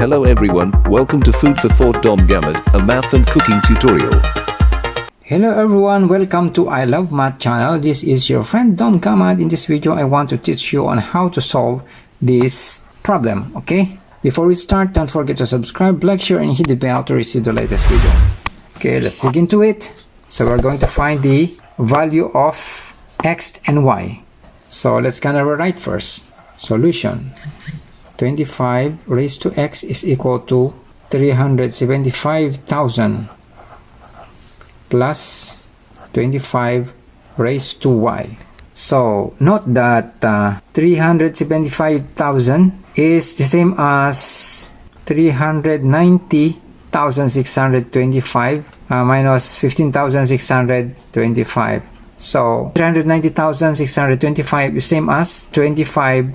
Hello everyone, welcome to Food for Thought Dom Gamut, a math and cooking tutorial. Hello everyone, welcome to I Love Math channel. This is your friend Dom Gamut. In this video, I want to teach you on how to solve this problem, okay? Before we start, don't forget to subscribe, like, share, and hit the bell to receive the latest video. Okay, let's dig into it. So we're going to find the value of x and y. So let's gonna rewrite first. Solution. 25 raised to x is equal to 375,000 plus 25 raised to y. So note that 375,000 is the same as 390,625 minus 15,625. So 390,625 is same as 25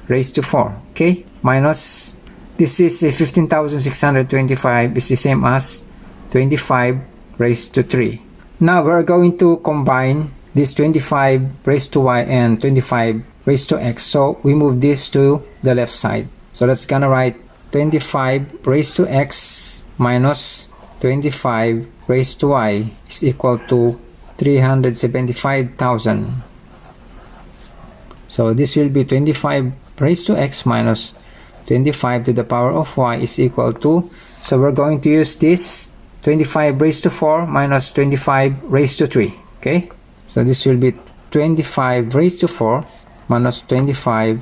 raised to 4, okay? Minus, this is 15,625 is the same as 25 raised to 3. Now we're going to combine this 25 raised to y and 25 raised to x. So we move this to the left side. So let's gonna write 25 raised to x minus 25 raised to y is equal to 375,000. So this will be 25 raised to x minus 25 to the power of y is equal to, so we're going to use this 25 raised to 4 minus 25 raised to 3, okay? So this will be 25 raised to 4 minus 25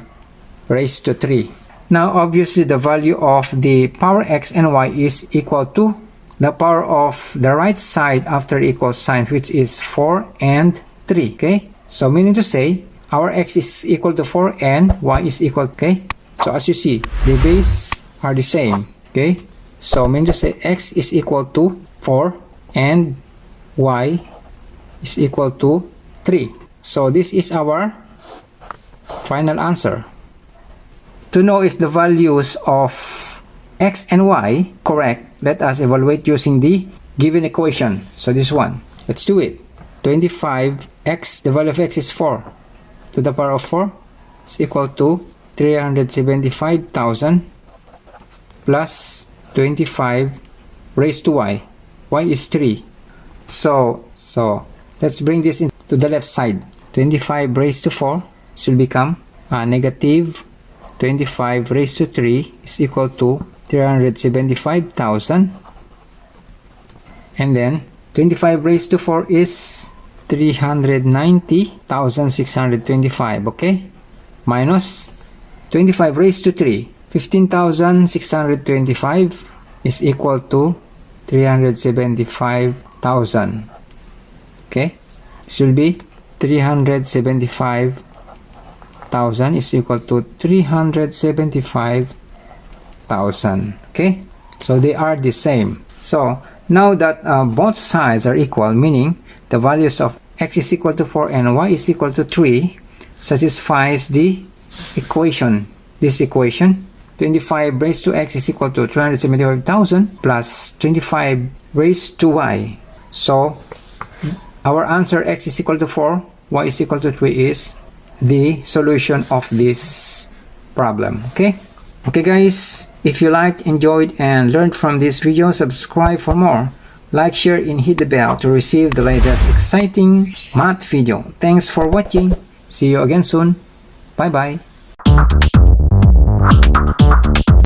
raised to 3. Now obviously the value of the power x and y is equal to the power of the right side after equal sign, which is 4 and 3, okay? So meaning to say our x is equal to 4 and y is equal, okay? So as you see, the base are the same, okay? So meaning to say x is equal to 4 and y is equal to 3. So this is our final answer. To know if the values of x and y correct, let us evaluate using the given equation. So this one, let's do it. 25x, the value of x is 4 to the power of 4 is equal to 375,000 plus 25 raised to y. Y is 3. So let's bring this into the left side. 25 raised to 4, this will become negative 25 raised to 3 is equal to 375,000, and then 25 raised to 4 is 390,625, okay? Minus 25 raised to 3, 15,625 is equal to 375,000, okay? This will be 375,000 is equal to 375,000, okay? So they are the same. So now that both sides are equal, meaning the values of x is equal to 4 and y is equal to 3, satisfies the equation. This equation, 25 raised to x is equal to 375,000 plus 25 raised to y. So our answer, x is equal to 4, y is equal to 3, is the solution of this problem, okay? Okay guys, if you liked, enjoyed, and learned from this video, subscribe for more. Like, share, and hit the bell to receive the latest exciting math video. Thanks for watching. See you again soon. Bye bye.